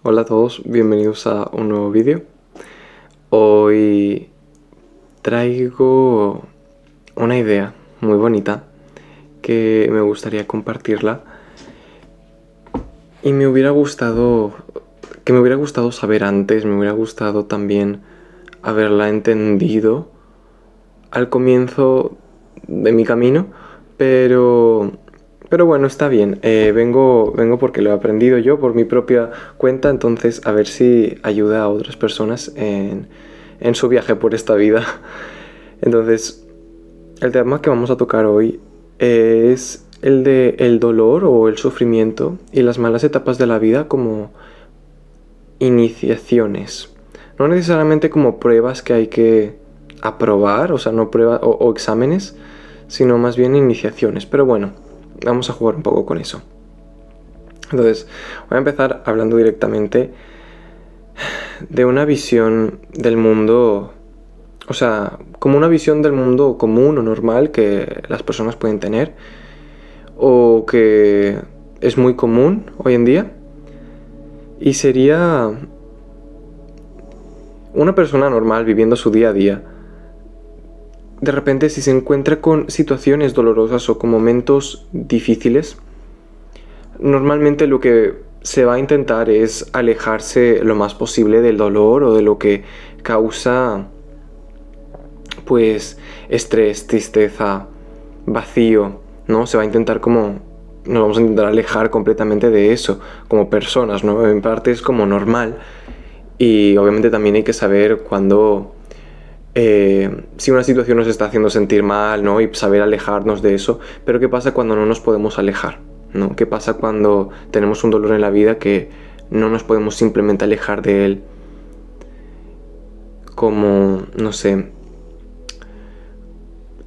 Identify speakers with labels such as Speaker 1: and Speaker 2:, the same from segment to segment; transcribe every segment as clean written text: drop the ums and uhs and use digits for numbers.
Speaker 1: Hola a todos, bienvenidos a un nuevo vídeo. Hoy traigo una idea muy bonita que me gustaría compartirla y me hubiera gustado saber antes, me hubiera gustado también haberla entendido al comienzo de mi camino, pero bueno, está bien. Vengo porque lo he aprendido yo por mi propia cuenta, entonces a ver si ayuda a otras personas en su viaje por esta vida. Entonces, el tema que vamos a tocar hoy es el de el dolor o el sufrimiento y las malas etapas de la vida como iniciaciones. No necesariamente como pruebas que hay que aprobar, o sea, no pruebas o exámenes, sino más bien iniciaciones. Pero bueno, vamos a jugar un poco con eso. Entonces, voy a empezar hablando directamente de una visión del mundo, o sea, como una visión del mundo común o normal que las personas pueden tener, o que es muy común hoy en día, y sería una persona normal viviendo su día a día. De repente, si se encuentra con situaciones dolorosas o con momentos difíciles, normalmente lo que se va a intentar es alejarse lo más posible del dolor o de lo que causa pues estrés, tristeza, vacío, ¿no? Se va a intentar nos vamos a intentar alejar completamente de eso como personas, ¿no? En parte es como normal y obviamente también hay que saber cuándo si una situación nos está haciendo sentir mal, ¿no? Y saber alejarnos de eso. Pero ¿qué pasa cuando no nos podemos alejar, ¿no? ¿Qué pasa cuando tenemos un dolor en la vida que no nos podemos simplemente alejar de él? Como, no sé,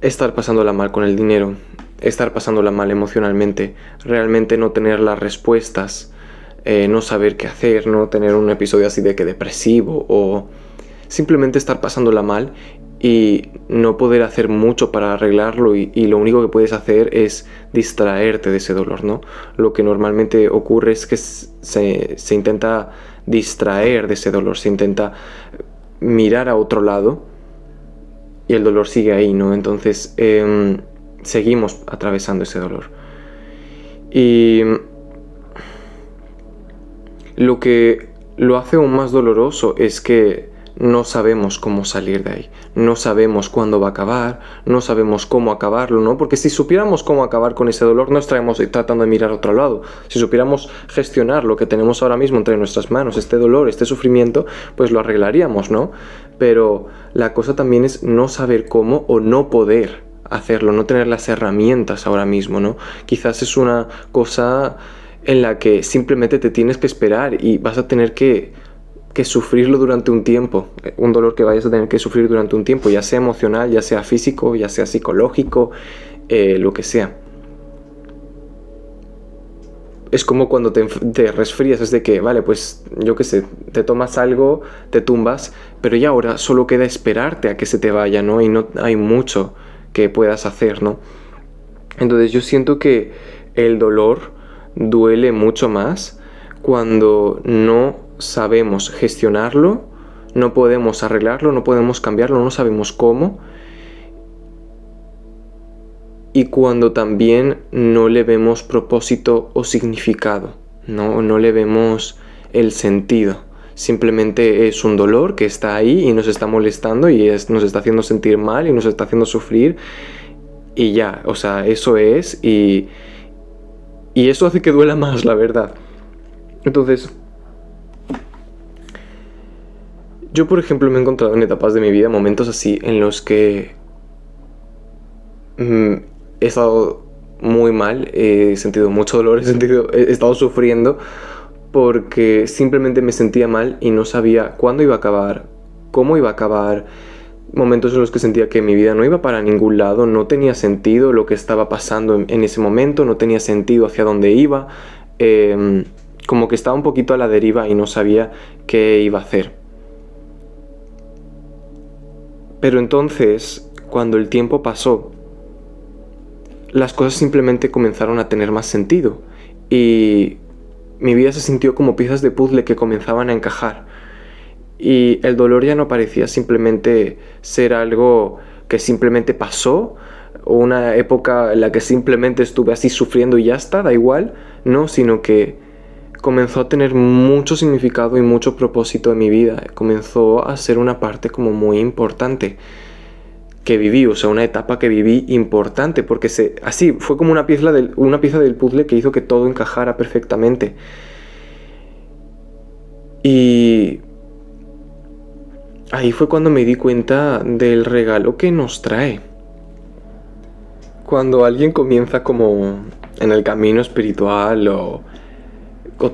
Speaker 1: estar pasándola mal con el dinero, estar pasándola mal emocionalmente, realmente no tener las respuestas, no saber qué hacer, no tener un episodio así de que depresivo o simplemente estar pasándola mal y no poder hacer mucho para arreglarlo y lo único que puedes hacer es distraerte de ese dolor, ¿no? Lo que normalmente ocurre es que se intenta distraer de ese dolor, se intenta mirar a otro lado y el dolor sigue ahí, ¿no? Entonces seguimos atravesando ese dolor. Y lo que lo hace aún más doloroso es que no sabemos cómo salir de ahí, no sabemos cuándo va a acabar, no sabemos cómo acabarlo, ¿no? Porque si supiéramos cómo acabar con ese dolor, no estaríamos tratando de mirar a otro lado. Si supiéramos gestionar lo que tenemos ahora mismo entre nuestras manos, este dolor, este sufrimiento, pues lo arreglaríamos, ¿no? Pero la cosa también es no saber cómo o no poder hacerlo, no tener las herramientas ahora mismo, ¿no? Quizás es una cosa en la que simplemente te tienes que esperar y vas a tener que sufrirlo durante un tiempo, un dolor que vayas a tener que sufrir durante un tiempo, ya sea emocional, ya sea físico, ya sea psicológico, lo que sea. Es como cuando te resfrías, es de que, vale, pues yo qué sé, te tomas algo, te tumbas, pero ya ahora solo queda esperarte a que se te vaya, ¿no? Y no hay mucho que puedas hacer, ¿no? Entonces yo siento que el dolor duele mucho más cuando no sabemos gestionarlo, no podemos arreglarlo, no podemos cambiarlo, no sabemos cómo, y cuando también no le vemos propósito o significado, no le vemos el sentido. Simplemente es un dolor que está ahí y nos está molestando y nos está haciendo sentir mal y nos está haciendo sufrir y ya, o sea, eso es y eso hace que duela más, la verdad. Entonces, yo, por ejemplo, me he encontrado en etapas de mi vida momentos así en los que he estado muy mal, he sentido mucho dolor, he estado sufriendo porque simplemente me sentía mal y no sabía cuándo iba a acabar, cómo iba a acabar. Momentos en los que sentía que mi vida no iba para ningún lado, no tenía sentido lo que estaba pasando en ese momento, no tenía sentido hacia dónde iba, como que estaba un poquito a la deriva y no sabía qué iba a hacer. Pero entonces, cuando el tiempo pasó, las cosas simplemente comenzaron a tener más sentido y mi vida se sintió como piezas de puzzle que comenzaban a encajar. Y el dolor ya no parecía simplemente ser algo que simplemente pasó, o una época en la que simplemente estuve así sufriendo y ya está, da igual, no, sino que comenzó a tener mucho significado y mucho propósito en mi vida. Comenzó a ser una parte como muy importante que viví, o sea, una etapa que viví importante, porque así fue como una pieza del puzzle que hizo que todo encajara perfectamente. Y ahí fue cuando me di cuenta del regalo que nos trae. Cuando alguien comienza como en el camino espiritual o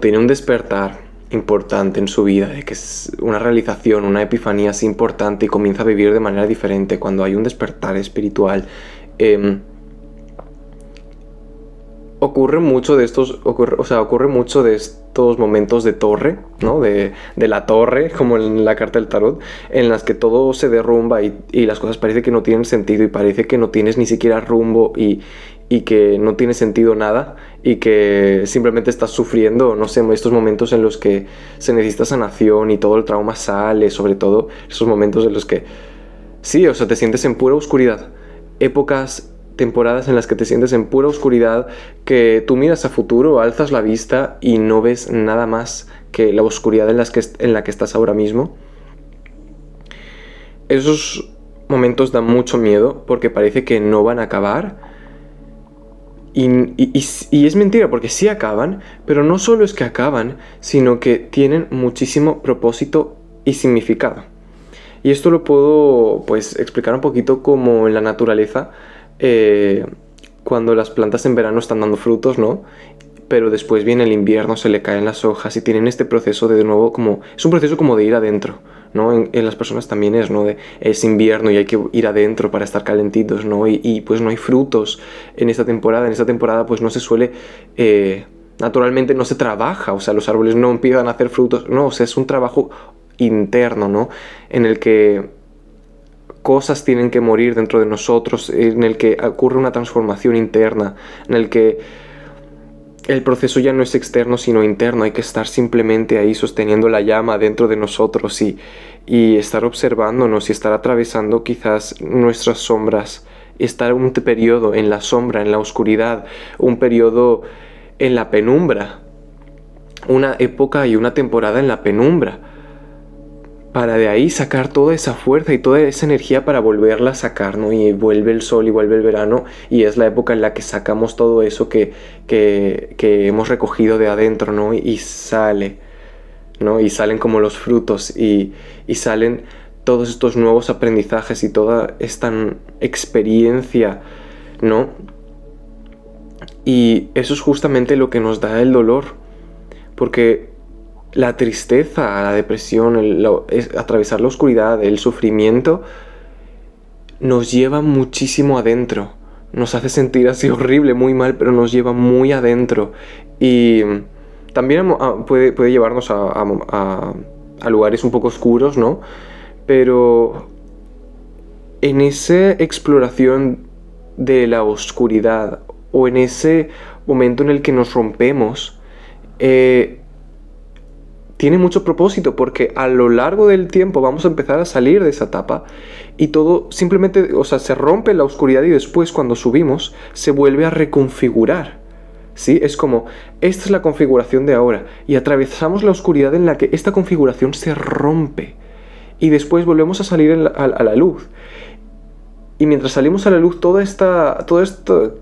Speaker 1: tiene un despertar importante en su vida, de que es una realización, una epifanía así importante y comienza a vivir de manera diferente, cuando hay un despertar espiritual, ocurre mucho de estos momentos de torre, ¿no? De la torre, como en la carta del tarot, en las que todo se derrumba y las cosas parece que no tienen sentido y parece que no tienes ni siquiera rumbo y que no tiene sentido nada y que simplemente estás sufriendo, no sé, estos momentos en los que se necesita sanación y todo el trauma sale, sobre todo esos momentos en los que sí, o sea, te sientes en pura oscuridad, temporadas en las que te sientes en pura oscuridad, que tú miras a futuro, alzas la vista y no ves nada más que la oscuridad en la que estás ahora mismo. Esos momentos dan mucho miedo porque parece que no van a acabar. Y es mentira, porque sí acaban, pero no solo es que acaban, sino que tienen muchísimo propósito y significado. Y esto lo puedo pues explicar un poquito como en la naturaleza, cuando las plantas en verano están dando frutos, ¿no? Pero después viene el invierno, se le caen las hojas y tienen este proceso de nuevo como... Es un proceso como de ir adentro, ¿no? En las personas también es, ¿no? Es invierno y hay que ir adentro para estar calentitos, ¿no? Y pues no hay frutos en esta temporada. En esta temporada pues no se suele... naturalmente no se trabaja, o sea, los árboles no empiezan a hacer frutos, no, o sea, es un trabajo interno, ¿no? En el que cosas tienen que morir dentro de nosotros, en el que ocurre una transformación interna, en el que el proceso ya no es externo sino interno. Hay que estar simplemente ahí sosteniendo la llama dentro de nosotros y estar observándonos y estar atravesando quizás nuestras sombras, estar un periodo en la sombra, en la oscuridad, un periodo en la penumbra, una época y una temporada en la penumbra, para de ahí sacar toda esa fuerza y toda esa energía para volverla a sacar, ¿no? Y vuelve el sol y vuelve el verano y es la época en la que sacamos todo eso que hemos recogido de adentro, ¿no? Y sale, ¿no? Y salen como los frutos y salen todos estos nuevos aprendizajes y toda esta experiencia, ¿no? Y eso es justamente lo que nos da el dolor, porque la tristeza, la depresión, atravesar la oscuridad, el sufrimiento, nos lleva muchísimo adentro. Nos hace sentir así horrible, muy mal, pero nos lleva muy adentro. Y también puede llevarnos a lugares un poco oscuros, ¿no? Pero en esa exploración de la oscuridad o en ese momento en el que nos rompemos, tiene mucho propósito, porque a lo largo del tiempo vamos a empezar a salir de esa etapa y todo simplemente, o sea, se rompe la oscuridad y después cuando subimos se vuelve a reconfigurar, ¿sí? Es como, esta es la configuración de ahora y atravesamos la oscuridad en la que esta configuración se rompe y después volvemos a salir a la luz. Y mientras salimos a la luz, todo este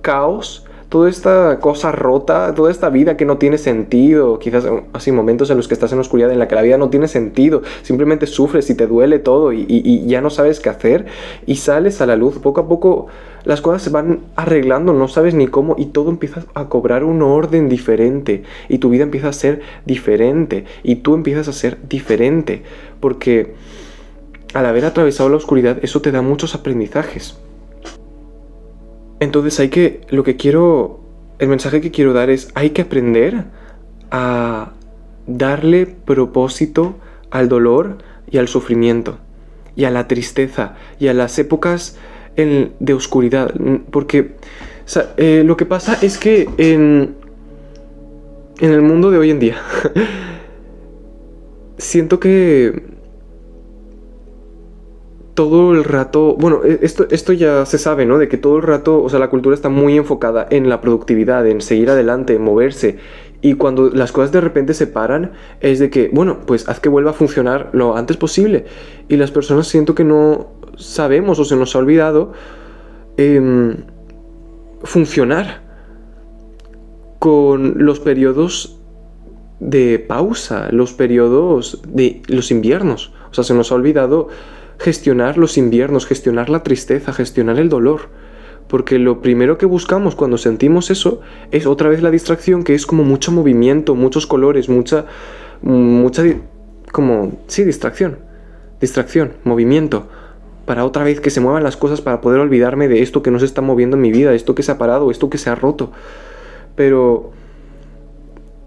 Speaker 1: caos, toda esta cosa rota, toda esta vida que no tiene sentido, quizás así momentos en los que estás en la oscuridad, en la que la vida no tiene sentido, simplemente sufres y te duele todo y ya no sabes qué hacer y sales a la luz, poco a poco las cosas se van arreglando, no sabes ni cómo y todo empieza a cobrar un orden diferente y tu vida empieza a ser diferente y tú empiezas a ser diferente, porque al haber atravesado la oscuridad eso te da muchos aprendizajes. Entonces el mensaje que quiero dar es, hay que aprender a darle propósito al dolor y al sufrimiento, y a la tristeza, y a las épocas de oscuridad, porque lo que pasa es que en el mundo de hoy en día, siento que todo el rato, bueno, esto ya se sabe, ¿no? De que todo el rato, o sea, la cultura está muy enfocada en la productividad, en seguir adelante, en moverse. Y cuando las cosas de repente se paran, es de que, bueno, pues haz que vuelva a funcionar lo antes posible. Y las personas siento que no sabemos o se nos ha olvidado funcionar con los periodos de pausa, los periodos de los inviernos. O sea, se nos ha olvidado gestionar los inviernos, gestionar la tristeza, gestionar el dolor. Porque lo primero que buscamos cuando sentimos eso es otra vez la distracción, que es como mucho movimiento, muchos colores, mucha distracción, movimiento, para otra vez que se muevan las cosas, para poder olvidarme de esto que no se está moviendo en mi vida, esto que se ha parado, esto que se ha roto. Pero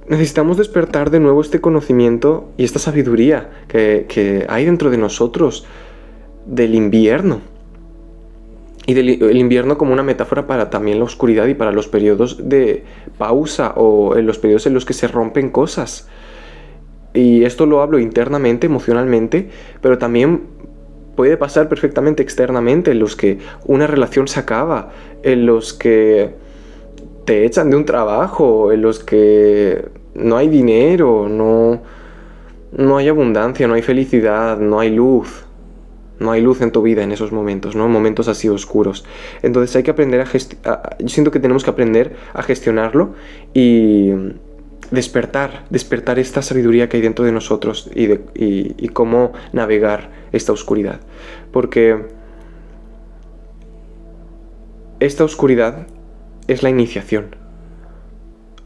Speaker 1: necesitamos despertar de nuevo este conocimiento y esta sabiduría que hay dentro de nosotros del invierno. Y el invierno como una metáfora para también la oscuridad y para los periodos de pausa o en los periodos en los que se rompen cosas. Y esto lo hablo internamente, emocionalmente, pero también puede pasar perfectamente externamente, en los que una relación se acaba, en los que te echan de un trabajo, en los que no hay dinero, no hay abundancia, no hay felicidad, no hay luz. No hay luz en tu vida en esos momentos, ¿no? Momentos así oscuros. Entonces hay que aprender yo siento que tenemos que aprender a gestionarlo y despertar esta sabiduría que hay dentro de nosotros y cómo navegar esta oscuridad. Porque esta oscuridad es la iniciación.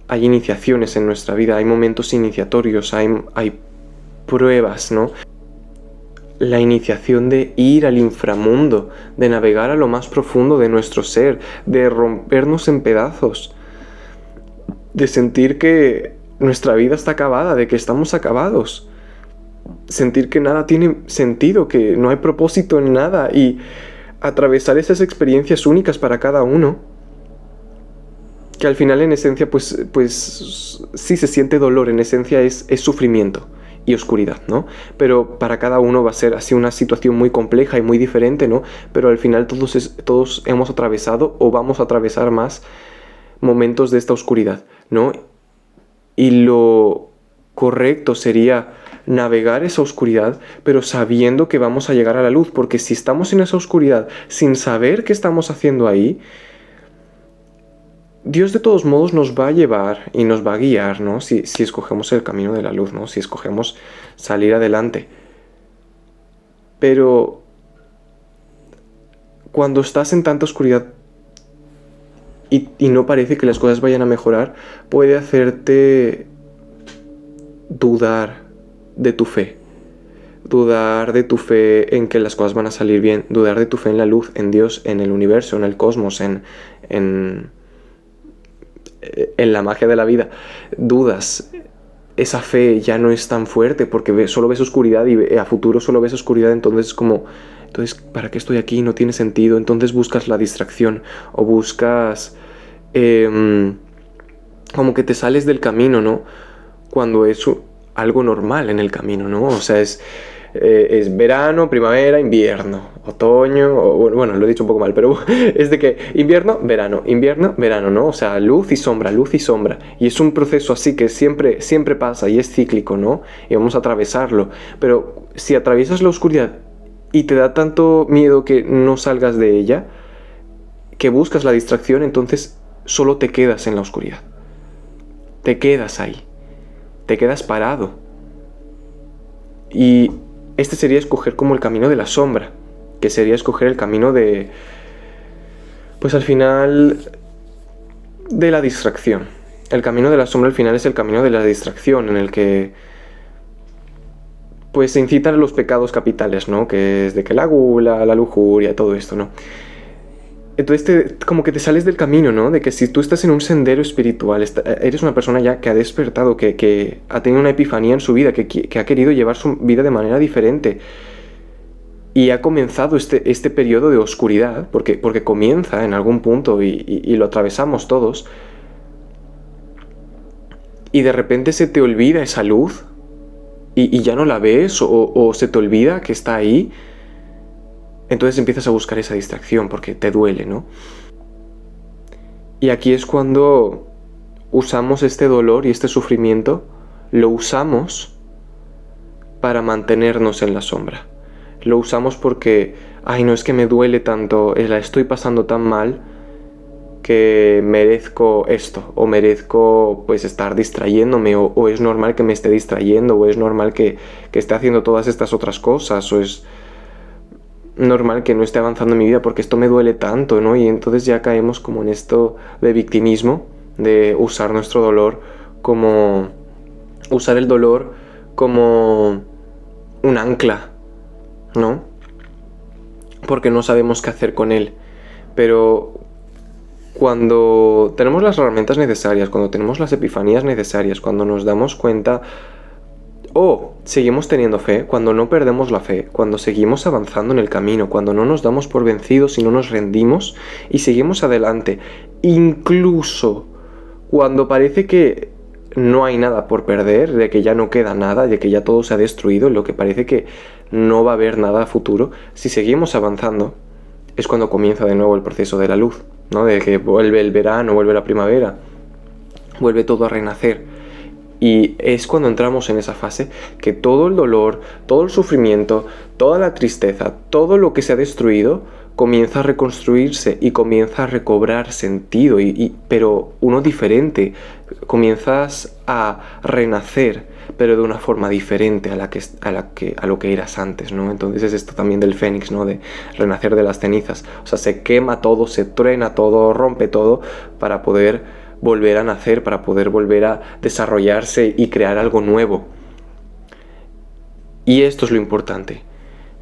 Speaker 1: Hay iniciaciones en nuestra vida, hay momentos iniciatorios, hay pruebas, ¿no? La iniciación de ir al inframundo, de navegar a lo más profundo de nuestro ser, de rompernos en pedazos, de sentir que nuestra vida está acabada, de que estamos acabados, sentir que nada tiene sentido, que no hay propósito en nada y atravesar esas experiencias únicas para cada uno, que al final en esencia pues sí se siente dolor, en esencia es sufrimiento y oscuridad, ¿no? Pero para cada uno va a ser así una situación muy compleja y muy diferente, ¿no? Pero al final todos hemos atravesado o vamos a atravesar más momentos de esta oscuridad, ¿no? Y lo correcto sería navegar esa oscuridad, pero sabiendo que vamos a llegar a la luz, porque si estamos en esa oscuridad sin saber qué estamos haciendo ahí, Dios de todos modos nos va a llevar y nos va a guiar, ¿no? Si escogemos el camino de la luz, ¿no? Si escogemos salir adelante. Pero cuando estás en tanta oscuridad y no parece que las cosas vayan a mejorar, puede hacerte dudar de tu fe. Dudar de tu fe en que las cosas van a salir bien. Dudar de tu fe en la luz, en Dios, en el universo, en el cosmos, en la magia de la vida. Dudas, esa fe ya no es tan fuerte porque solo ves oscuridad y a futuro solo ves oscuridad, entonces ¿para qué estoy aquí? No tiene sentido. Entonces buscas la distracción o buscas como que te sales del camino, ¿no? Cuando es algo normal en el camino, ¿no? O sea, es verano, primavera, invierno, otoño, bueno, lo he dicho un poco mal, pero es de que invierno, verano, ¿no? O sea, luz y sombra, y es un proceso así que siempre pasa y es cíclico, ¿no? Y vamos a atravesarlo, pero si atraviesas la oscuridad y te da tanto miedo que no salgas de ella, que buscas la distracción, entonces solo te quedas en la oscuridad, te quedas ahí, te quedas parado. Y este sería escoger como el camino de la sombra, que sería escoger el camino de, pues al final, de la distracción. El camino de la sombra al final es el camino de la distracción, en el que pues se incitan los pecados capitales, ¿no? Que es de que la gula, la lujuria, todo esto, ¿no? Entonces como que te sales del camino, ¿no? De que si tú estás en un sendero espiritual, eres una persona ya que ha despertado, que ha tenido una epifanía en su vida, que ha querido llevar su vida de manera diferente y ha comenzado este periodo de oscuridad, porque comienza en algún punto y lo atravesamos todos. y de repente se te olvida esa luz y ya no la ves o se te olvida que está ahí, entonces empiezas a buscar esa distracción porque te duele, ¿no? Y aquí es cuando usamos este dolor y este sufrimiento, lo usamos para mantenernos en la sombra. Lo usamos porque, ay, no es que me duele tanto, la estoy pasando tan mal que merezco esto, o merezco pues estar distrayéndome, o es normal que me esté distrayendo, o es normal que esté haciendo todas estas otras cosas, o es normal que no esté avanzando en mi vida porque esto me duele tanto, ¿no? Y entonces ya caemos como en esto de victimismo, de usar nuestro dolor como... usar el dolor como un ancla, ¿no? Porque no sabemos qué hacer con él. Pero cuando tenemos las herramientas necesarias, cuando tenemos las epifanías necesarias, cuando nos damos cuenta o seguimos teniendo fe, cuando no perdemos la fe, cuando seguimos avanzando en el camino, cuando no nos damos por vencidos y no nos rendimos y seguimos adelante, incluso cuando parece que no hay nada por perder, de que ya no queda nada, de que ya todo se ha destruido, lo que parece que no va a haber nada a futuro, si seguimos avanzando, es cuando comienza de nuevo el proceso de la luz, ¿no? De que vuelve el verano, vuelve la primavera, vuelve todo a renacer. Y es cuando entramos en esa fase que todo el dolor, todo el sufrimiento, toda la tristeza, todo lo que se ha destruido comienza a reconstruirse y comienza a recobrar sentido, pero uno diferente. Comienzas a renacer, pero de una forma diferente a lo que eras antes, ¿no? Entonces es esto también del fénix, ¿no? De renacer de las cenizas. O sea, se quema todo, se truena todo, rompe todo para poder volver a nacer, para poder volver a desarrollarse y crear algo nuevo. Y esto es lo importante,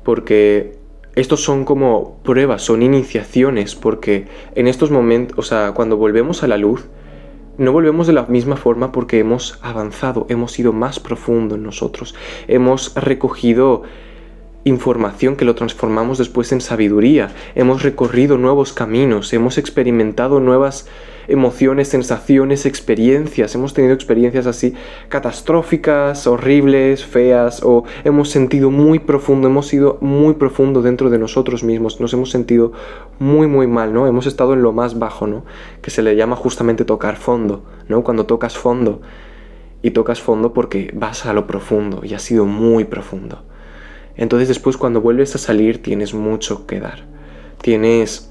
Speaker 1: porque estos son como pruebas, son iniciaciones, porque en estos momentos, o sea, cuando volvemos a la luz, no volvemos de la misma forma porque hemos avanzado, hemos ido más profundo en nosotros, hemos recogido información que lo transformamos después en sabiduría, hemos recorrido nuevos caminos, hemos experimentado nuevas emociones, sensaciones, experiencias, hemos tenido experiencias así catastróficas, horribles, feas, o hemos sentido muy profundo, hemos ido muy profundo dentro de nosotros mismos, nos hemos sentido muy muy mal, ¿no? Hemos estado en lo más bajo, ¿no? Que se le llama justamente tocar fondo, ¿no? Cuando tocas fondo, y tocas fondo porque vas a lo profundo, y ha sido muy profundo. Entonces después cuando vuelves a salir tienes mucho que dar, tienes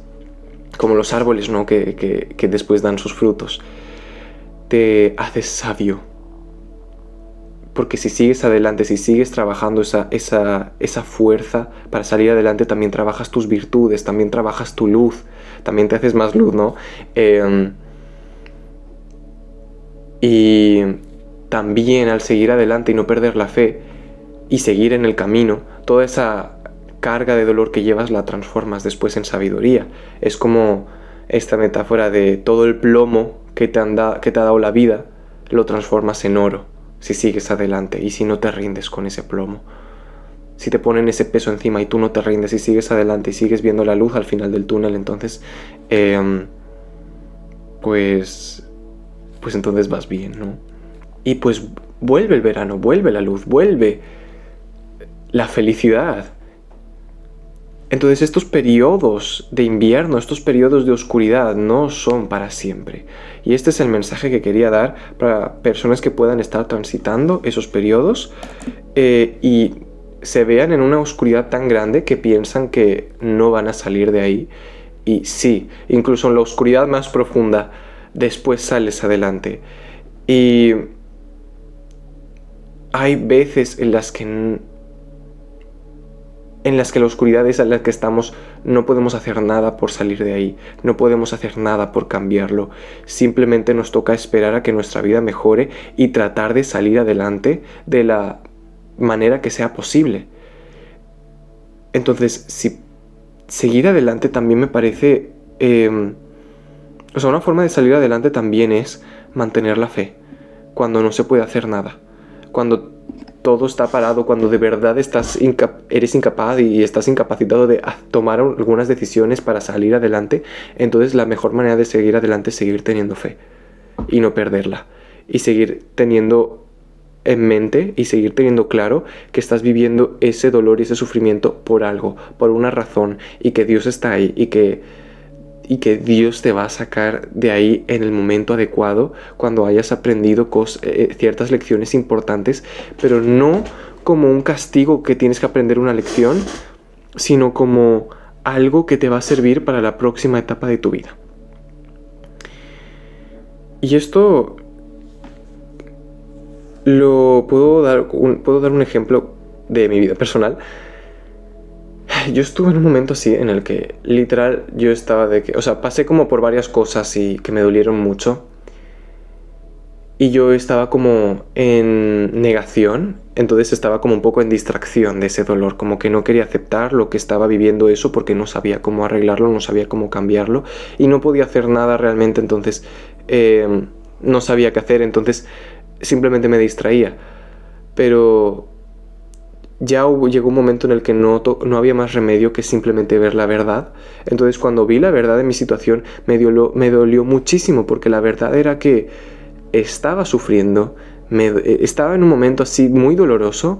Speaker 1: como los árboles, ¿no? que después dan sus frutos, te haces sabio, porque si sigues adelante, si sigues trabajando esa fuerza para salir adelante, también trabajas tus virtudes, también trabajas tu luz, también te haces más luz, ¿no? Y también al seguir adelante y no perder la fe y seguir en el camino, toda esa carga de dolor que llevas la transformas después en sabiduría. Es como esta metáfora de todo el plomo que te ha dado la vida, lo transformas en oro si sigues adelante y si no te rindes con ese plomo. Si te ponen ese peso encima y tú no te rindes y sigues adelante y sigues viendo la luz al final del túnel, entonces pues entonces vas bien, ¿no? Y pues vuelve el verano, vuelve la luz, vuelve la felicidad. Entonces estos periodos de invierno, estos periodos de oscuridad no son para siempre. Y este es el mensaje que quería dar para personas que puedan estar transitando esos periodos y se vean en una oscuridad tan grande que piensan que no van a salir de ahí. Y sí, incluso en la oscuridad más profunda, después sales adelante. Y hay veces en las que la oscuridad es en la que estamos, no podemos hacer nada por salir de ahí, no podemos hacer nada por cambiarlo, simplemente nos toca esperar a que nuestra vida mejore y tratar de salir adelante de la manera que sea posible. Entonces, si seguir adelante también me parece, una forma de salir adelante también es mantener la fe, cuando no se puede hacer nada, cuando todo está parado, cuando de verdad eres incapaz y estás incapacitado de tomar algunas decisiones para salir adelante, entonces la mejor manera de seguir adelante es seguir teniendo fe y no perderla. y seguir teniendo en mente y seguir teniendo claro que estás viviendo ese dolor y ese sufrimiento por algo, por una razón, y que Dios está ahí y que Dios te va a sacar de ahí en el momento adecuado cuando hayas aprendido ciertas lecciones importantes, pero no como un castigo que tienes que aprender una lección, sino como algo que te va a servir para la próxima etapa de tu vida. Y esto puedo dar un ejemplo de mi vida personal. Yo estuve en un momento así en el que literal yo estaba pasé como por varias cosas y que me dolieron mucho. Y yo estaba como en negación, entonces estaba como un poco en distracción de ese dolor, como que no quería aceptar lo que estaba viviendo eso porque no sabía cómo arreglarlo, no sabía cómo cambiarlo y no podía hacer nada realmente, entonces no sabía qué hacer, entonces simplemente me distraía. Pero llegó un momento en el que no había más remedio que simplemente ver la verdad. Entonces cuando vi la verdad de mi situación me dolió muchísimo, porque la verdad era que estaba sufriendo, estaba en un momento así muy doloroso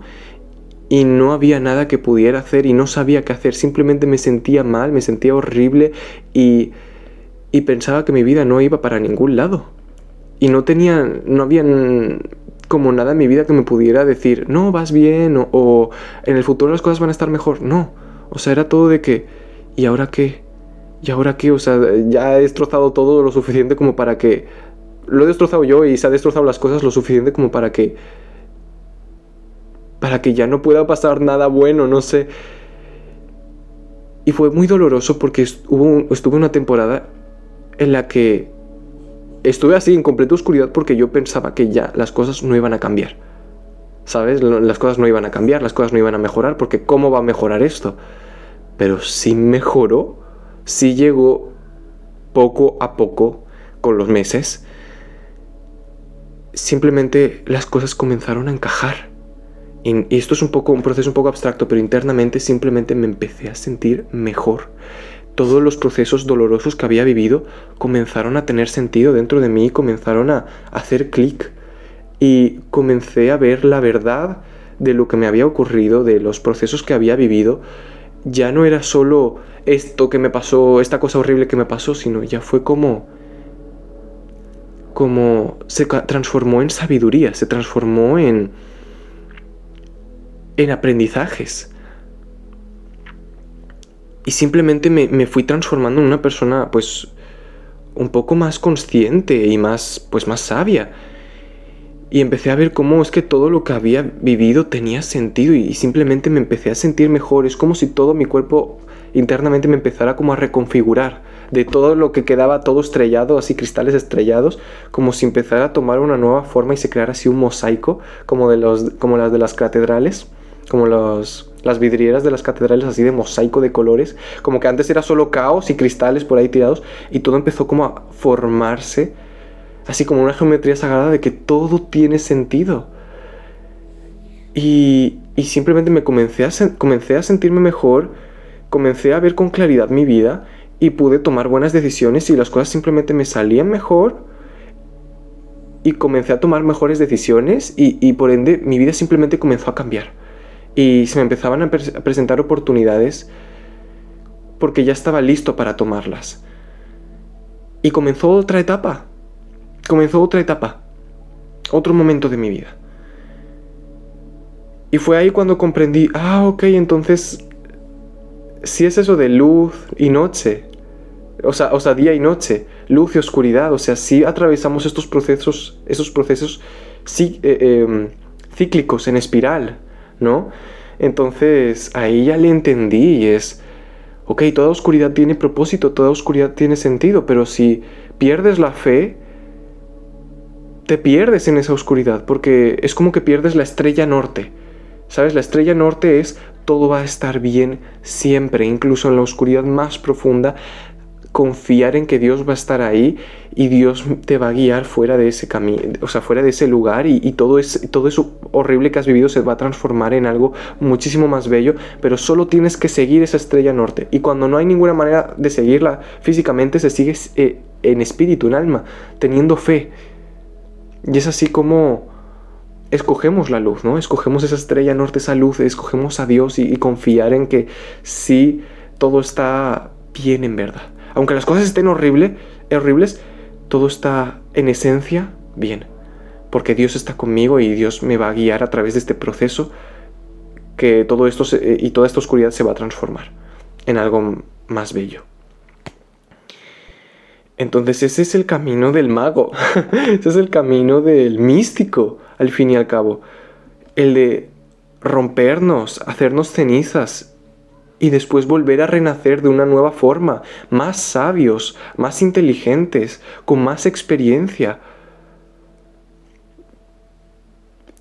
Speaker 1: y no había nada que pudiera hacer y no sabía qué hacer, simplemente me sentía mal, me sentía horrible y pensaba que mi vida no iba para ningún lado y no había como nada en mi vida que me pudiera decir no, vas bien o en el futuro las cosas van a estar mejor. No, o sea, era todo de que ¿y ahora qué? ¿Y ahora qué? O sea, ya he destrozado todo lo suficiente como para que lo he destrozado yo y se ha destrozado las cosas lo suficiente como para que ya no pueda pasar nada bueno, no sé. Y fue muy doloroso porque estuve una temporada en la que estuve así en completa oscuridad porque yo pensaba que ya las cosas no iban a cambiar. ¿Sabes? Las cosas no iban a cambiar, las cosas no iban a mejorar, porque ¿cómo va a mejorar esto? Pero sí mejoró, sí llegó poco a poco con los meses. Simplemente las cosas comenzaron a encajar. Y esto es un proceso un poco abstracto, pero internamente simplemente me empecé a sentir mejor. Todos los procesos dolorosos que había vivido comenzaron a tener sentido dentro de mí, comenzaron a hacer clic. Y comencé a ver la verdad de lo que me había ocurrido, de los procesos que había vivido. Ya no era solo esto que me pasó, esta cosa horrible que me pasó, sino ya fue como se transformó en sabiduría, se transformó en aprendizajes. Y simplemente me fui transformando en una persona pues un poco más consciente y más sabia. Y empecé a ver cómo es que todo lo que había vivido tenía sentido y simplemente me empecé a sentir mejor. Es como si todo mi cuerpo internamente me empezara como a reconfigurar. De todo lo que quedaba todo estrellado, así cristales estrellados, como si empezara a tomar una nueva forma y se creara así un mosaico, como las de las catedrales, como las vidrieras de las catedrales, así de mosaico de colores, como que antes era solo caos y cristales por ahí tirados, y todo empezó como a formarse, así como una geometría sagrada de que todo tiene sentido. Y simplemente comencé a sentirme mejor, comencé a ver con claridad mi vida y pude tomar buenas decisiones y las cosas simplemente me salían mejor y comencé a tomar mejores decisiones y por ende mi vida simplemente comenzó a cambiar y se me empezaban a presentar oportunidades porque ya estaba listo para tomarlas. Y comenzó otra etapa, otro momento de mi vida. Y fue ahí cuando comprendí, ok, entonces si es eso de luz y noche, o sea, día y noche, luz y oscuridad, o sea, si atravesamos esos procesos cíclicos en espiral, ¿no? Entonces ahí ya le entendí y es, ok, toda oscuridad tiene propósito, toda oscuridad tiene sentido, pero si pierdes la fe, te pierdes en esa oscuridad, porque es como que pierdes la estrella norte, ¿sabes? La estrella norte es todo va a estar bien siempre, incluso en la oscuridad más profunda. Confiar en que Dios va a estar ahí y Dios te va a guiar fuera de ese camino, o sea, fuera de ese lugar y todo eso horrible que has vivido se va a transformar en algo muchísimo más bello, pero solo tienes que seguir esa estrella norte. Y cuando no hay ninguna manera de seguirla físicamente, se sigue en espíritu, en alma, teniendo fe. Y es así como escogemos la luz, ¿no? Escogemos esa estrella norte, esa luz, escogemos a Dios y confiar en que sí, todo está bien en verdad. Aunque las cosas estén horribles, todo está en esencia bien. Porque Dios está conmigo y Dios me va a guiar a través de este proceso, que todo esto y toda esta oscuridad se va a transformar en algo más bello. Entonces ese es el camino del mago, ese es el camino del místico, al fin y al cabo. El de rompernos, hacernos cenizas y después volver a renacer de una nueva forma, más sabios, más inteligentes, con más experiencia.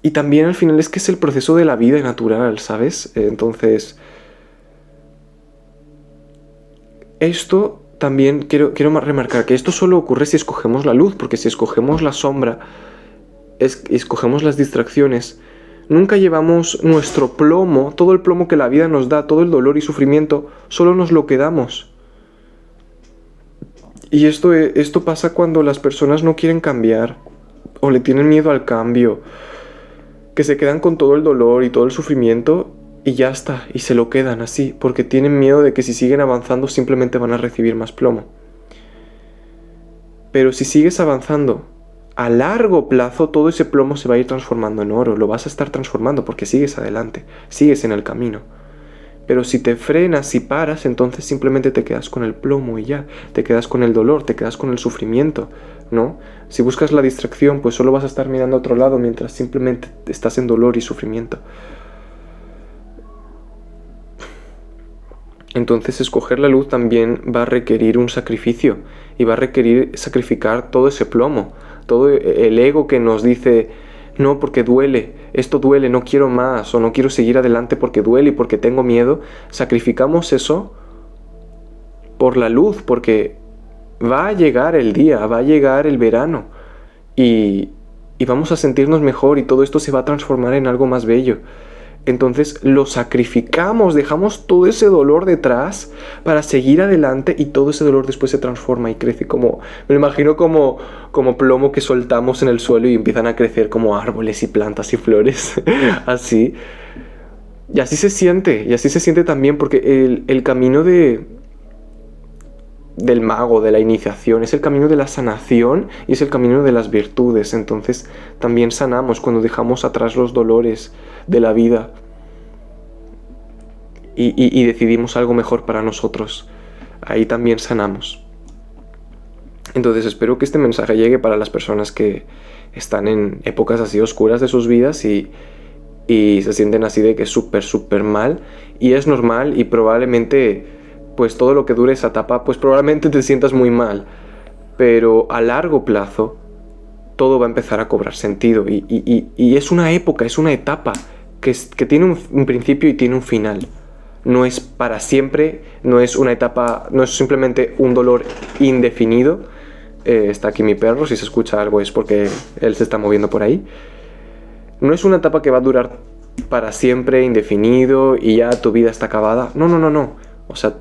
Speaker 1: Y también al final es que es el proceso de la vida natural, ¿sabes? Entonces, esto también quiero remarcar que esto solo ocurre si escogemos la luz, porque si escogemos la sombra, escogemos las distracciones, nunca llevamos nuestro plomo, todo el plomo que la vida nos da, todo el dolor y sufrimiento, solo nos lo quedamos. Y esto pasa cuando las personas no quieren cambiar o le tienen miedo al cambio, que se quedan con todo el dolor y todo el sufrimiento y ya está, y se lo quedan así, porque tienen miedo de que si siguen avanzando simplemente van a recibir más plomo. Pero si sigues avanzando, a largo plazo todo ese plomo se va a ir transformando en oro, lo vas a estar transformando porque sigues adelante, sigues en el camino. Pero si te frenas y paras, entonces simplemente te quedas con el plomo y ya, te quedas con el dolor, te quedas con el sufrimiento, ¿no? Si buscas la distracción, pues solo vas a estar mirando a otro lado mientras simplemente estás en dolor y sufrimiento. Entonces escoger la luz también va a requerir un sacrificio y va a requerir sacrificar todo ese plomo, todo el ego que nos dice no, porque duele, esto duele, no quiero más o no quiero seguir adelante porque duele y porque tengo miedo. Sacrificamos eso por la luz, porque va a llegar el día, va a llegar el verano y vamos a sentirnos mejor y todo esto se va a transformar en algo más bello. Entonces lo sacrificamos, dejamos todo ese dolor detrás para seguir adelante y todo ese dolor después se transforma y crece como, me lo imagino como plomo que soltamos en el suelo y empiezan a crecer como árboles y plantas y flores, así. Y así se siente también porque el camino del mago, de la iniciación, es el camino de la sanación y es el camino de las virtudes. Entonces también sanamos cuando dejamos atrás los dolores de la vida y decidimos algo mejor para nosotros. Ahí también sanamos. Entonces espero que este mensaje llegue para las personas que están en épocas así oscuras de sus vidas y se sienten así de que súper mal, y es normal y probablemente pues todo lo que dure esa etapa pues probablemente te sientas muy mal, pero a largo plazo todo va a empezar a cobrar sentido y es una época, es una etapa que tiene un principio y tiene un final. No es para siempre, no es una etapa, no es simplemente un dolor indefinido. Está aquí mi perro, si se escucha algo es porque él se está moviendo por ahí. No es una etapa que va a durar para siempre, indefinido, y ya tu vida está acabada. No. O sea,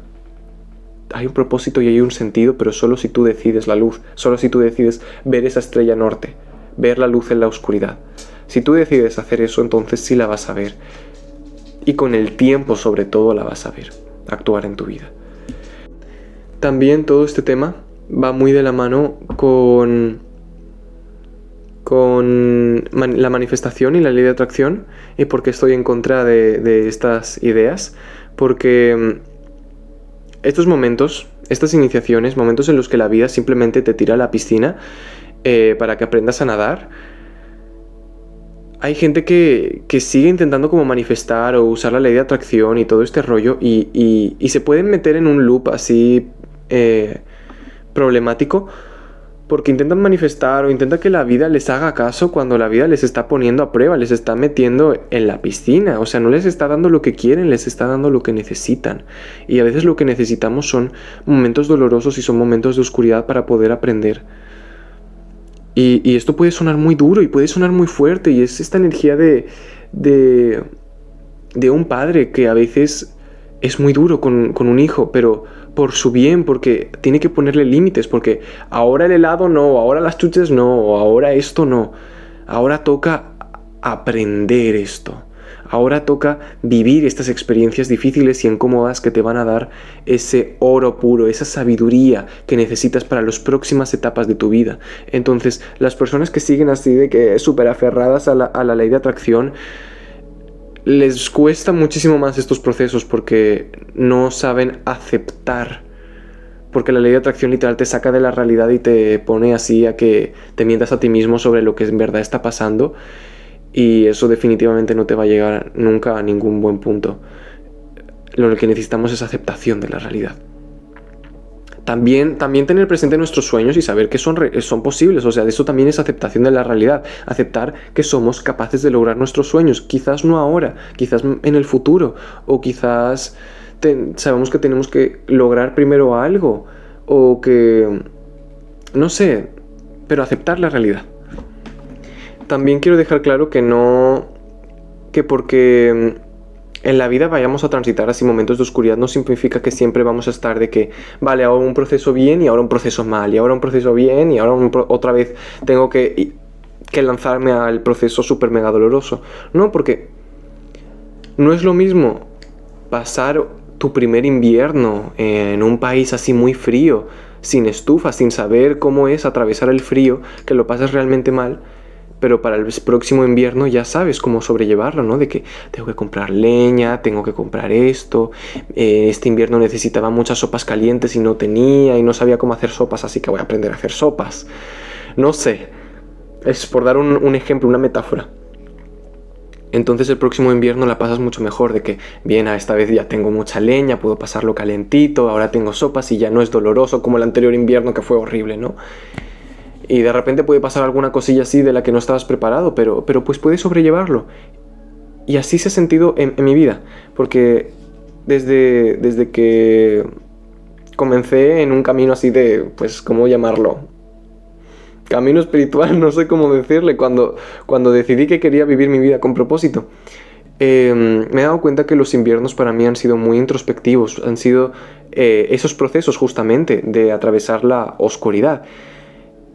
Speaker 1: hay un propósito y hay un sentido, pero solo si tú decides la luz, solo si tú decides ver esa estrella norte, ver la luz en la oscuridad. Si tú decides hacer eso, entonces sí la vas a ver. Y con el tiempo, sobre todo, la vas a ver actuar en tu vida. También todo este tema va muy de la mano con la manifestación y la ley de atracción, y porque estoy en contra de estas ideas, porque estos momentos, estas iniciaciones, momentos en los que la vida simplemente te tira a la piscina para que aprendas a nadar, hay gente que sigue intentando como manifestar o usar la ley de atracción y todo este rollo y se pueden meter en un loop así problemático, porque intentan manifestar o intentan que la vida les haga caso cuando la vida les está poniendo a prueba, les está metiendo en la piscina. O sea, no les está dando lo que quieren, les está dando lo que necesitan. Y a veces lo que necesitamos son momentos dolorosos y son momentos de oscuridad para poder aprender. Y esto puede sonar muy duro y puede sonar muy fuerte, y es esta energía de un padre que a veces es muy duro con un hijo, pero por su bien, porque tiene que ponerle límites, porque ahora el helado no, ahora las chuches no, o ahora esto no. Ahora toca aprender esto. Ahora toca vivir estas experiencias difíciles y incómodas que te van a dar ese oro puro, esa sabiduría que necesitas para las próximas etapas de tu vida. Entonces, las personas que siguen así de que súper aferradas a la ley de atracción, les cuesta muchísimo más estos procesos porque no saben aceptar. Porque la ley de atracción literal te saca de la realidad y te pone así a que te mientas a ti mismo sobre lo que en verdad está pasando. Y eso definitivamente no te va a llegar nunca a ningún buen punto. Lo que necesitamos es aceptación de la realidad. También tener presente nuestros sueños y saber que son posibles. O sea, eso también es aceptación de la realidad. Aceptar que somos capaces de lograr nuestros sueños. Quizás no ahora, quizás en el futuro. O quizás sabemos que tenemos que lograr primero algo. O que... no sé, pero aceptar la realidad. También quiero dejar claro que porque en la vida vayamos a transitar así momentos de oscuridad no significa que siempre vamos a estar de que, vale, ahora un proceso bien y ahora un proceso mal, y ahora un proceso bien y ahora otra vez tengo que lanzarme al proceso súper mega doloroso. No, porque no es lo mismo pasar tu primer invierno en un país así muy frío, sin estufa, sin saber cómo es atravesar el frío, que lo pasas realmente mal. Pero para el próximo invierno ya sabes cómo sobrellevarlo, ¿no? De que tengo que comprar leña, tengo que comprar esto. Este invierno necesitaba muchas sopas calientes y no tenía, y no sabía cómo hacer sopas, así que voy a aprender a hacer sopas. No sé. Es por dar un ejemplo, una metáfora. Entonces el próximo invierno la pasas mucho mejor, de que, bien, esta vez ya tengo mucha leña, puedo pasarlo calentito, ahora tengo sopas y ya no es doloroso como el anterior invierno que fue horrible, ¿no? Y de repente puede pasar alguna cosilla así de la que no estabas preparado, pero pues puedes sobrellevarlo. Y así se ha sentido en mi vida. Porque desde que comencé en un camino así de, pues, ¿cómo llamarlo? Camino espiritual, no sé cómo decirle. Cuando decidí que quería vivir mi vida con propósito, me he dado cuenta que los inviernos para mí han sido muy introspectivos. Han sido esos procesos justamente de atravesar la oscuridad.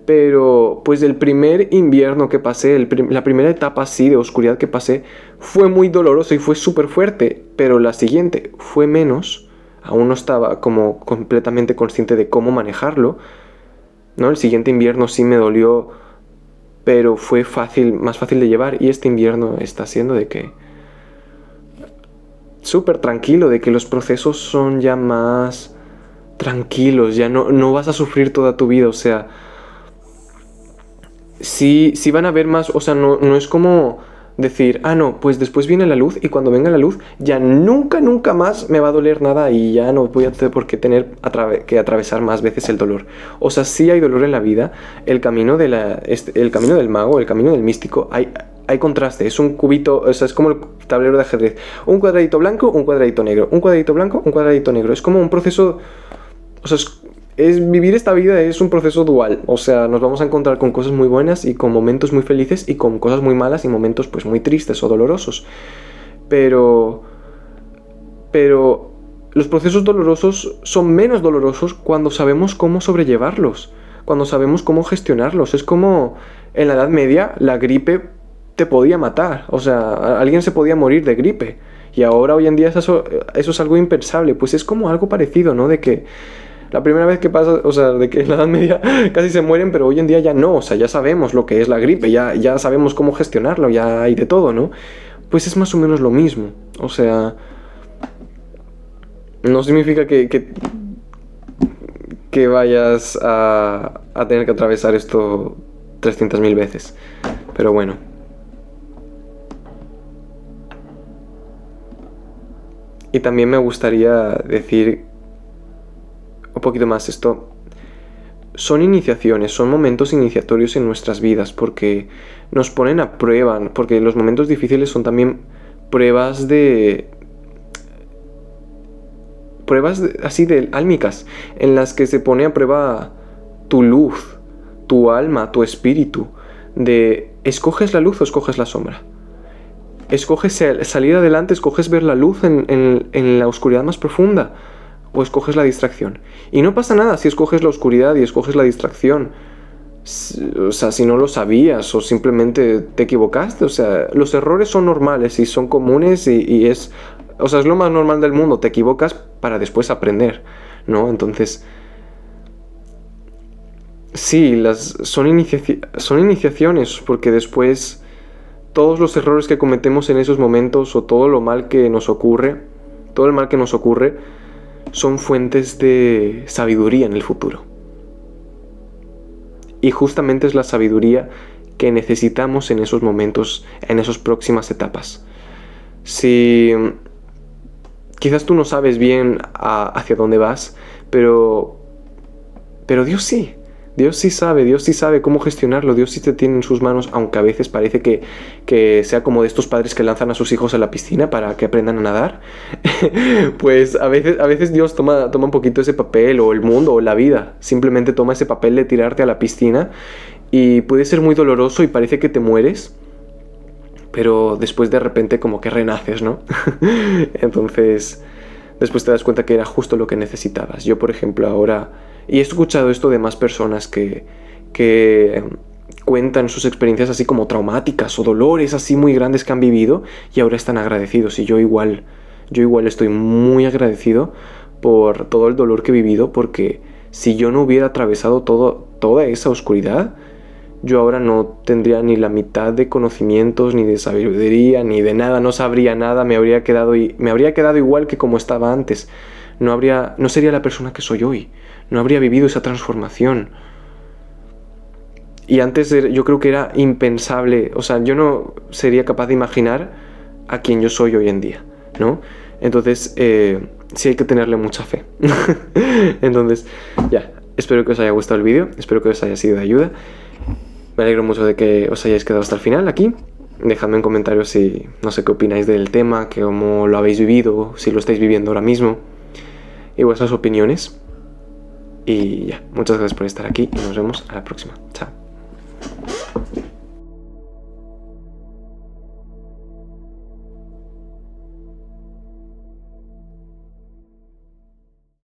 Speaker 1: Pero pues el primer invierno que pasé, la primera etapa así de oscuridad que pasé, fue muy doloroso y fue súper fuerte. Pero la siguiente fue menos. Aún no estaba como completamente consciente de cómo manejarlo, ¿no? El siguiente invierno sí me dolió, pero fue más fácil de llevar. Y este invierno está siendo de que... súper tranquilo, de que los procesos son ya más tranquilos. Ya no vas a sufrir toda tu vida, o sea... Sí van a haber más, o sea, no es como decir, no, pues después viene la luz y cuando venga la luz ya nunca más me va a doler nada y ya no voy a tener por qué tener que atravesar más veces el dolor. O sea, sí hay dolor en la vida, el camino el camino del mago, el camino del místico, hay contraste, es un cubito, o sea, es como el tablero de ajedrez, un cuadradito blanco, un cuadradito negro, un cuadradito blanco, un cuadradito negro, es como un proceso, o sea, vivir esta vida es un proceso dual. O sea, nos vamos a encontrar con cosas muy buenas y con momentos muy felices y con cosas muy malas y momentos pues muy tristes o dolorosos. Pero los procesos dolorosos son menos dolorosos cuando sabemos cómo sobrellevarlos, cuando sabemos cómo gestionarlos. Es como en la Edad Media la gripe te podía matar. O sea, alguien se podía morir de gripe. Y ahora hoy en día eso es algo impensable. Pues es como algo parecido, ¿no? De que la primera vez que pasa, o sea, de que en la Edad Media casi se mueren, pero hoy en día ya no, o sea, ya sabemos lo que es la gripe, ya sabemos cómo gestionarlo, ya hay de todo, ¿no? Pues es más o menos lo mismo, o sea, no significa que vayas a tener que atravesar esto 300.000 veces, pero bueno. Y también me gustaría decir un poquito más esto. Son iniciaciones, son momentos iniciatorios en nuestras vidas porque nos ponen a prueba, porque los momentos difíciles son también pruebas así de álmicas, en las que se pone a prueba tu luz, tu alma, tu espíritu, de ¿escoges la luz o escoges la sombra? ¿Escoges salir adelante, escoges ver la luz en la oscuridad más profunda? o escoges la distracción. Y no pasa nada si escoges la oscuridad y escoges la distracción. O sea, si no lo sabías o simplemente te equivocaste. O sea, los errores son normales y son comunes y es... O sea, es lo más normal del mundo. Te equivocas para después aprender, ¿no? Entonces... Sí, son iniciaciones, porque después todos los errores que cometemos en esos momentos o todo el mal que nos ocurre, son fuentes de sabiduría en el futuro. Y justamente es la sabiduría que necesitamos en esos momentos, en esas próximas etapas. Si quizás tú no sabes bien hacia dónde vas, pero Dios sí. Dios sí sabe cómo gestionarlo, Dios sí te tiene en sus manos, aunque a veces parece que sea como de estos padres que lanzan a sus hijos a la piscina para que aprendan a nadar. Pues a veces Dios toma un poquito ese papel, o el mundo, o la vida, simplemente toma ese papel de tirarte a la piscina, y puede ser muy doloroso y parece que te mueres, pero después de repente como que renaces, ¿no? Entonces, después te das cuenta que era justo lo que necesitabas. Yo, por ejemplo, ahora... Y he escuchado esto de más personas que cuentan sus experiencias así como traumáticas o dolores así muy grandes que han vivido y ahora están agradecidos. Y yo igual estoy muy agradecido por todo el dolor que he vivido, porque si yo no hubiera atravesado toda esa oscuridad, yo ahora no tendría ni la mitad de conocimientos, ni de sabiduría, ni de nada, no sabría nada, me habría quedado igual que como estaba antes. No sería la persona que soy hoy. No habría vivido esa transformación. Y antes yo creo que era impensable. O sea, yo no sería capaz de imaginar a quien yo soy hoy en día, ¿no? Entonces, sí hay que tenerle mucha fe. Entonces, ya. Espero que os haya gustado el vídeo. Espero que os haya sido de ayuda. Me alegro mucho de que os hayáis quedado hasta el final aquí. Dejadme en comentarios si, no sé, qué opináis del tema, que cómo lo habéis vivido, si lo estáis viviendo ahora mismo, y vuestras opiniones. Y ya, muchas gracias por estar aquí y nos vemos a la próxima. Chao.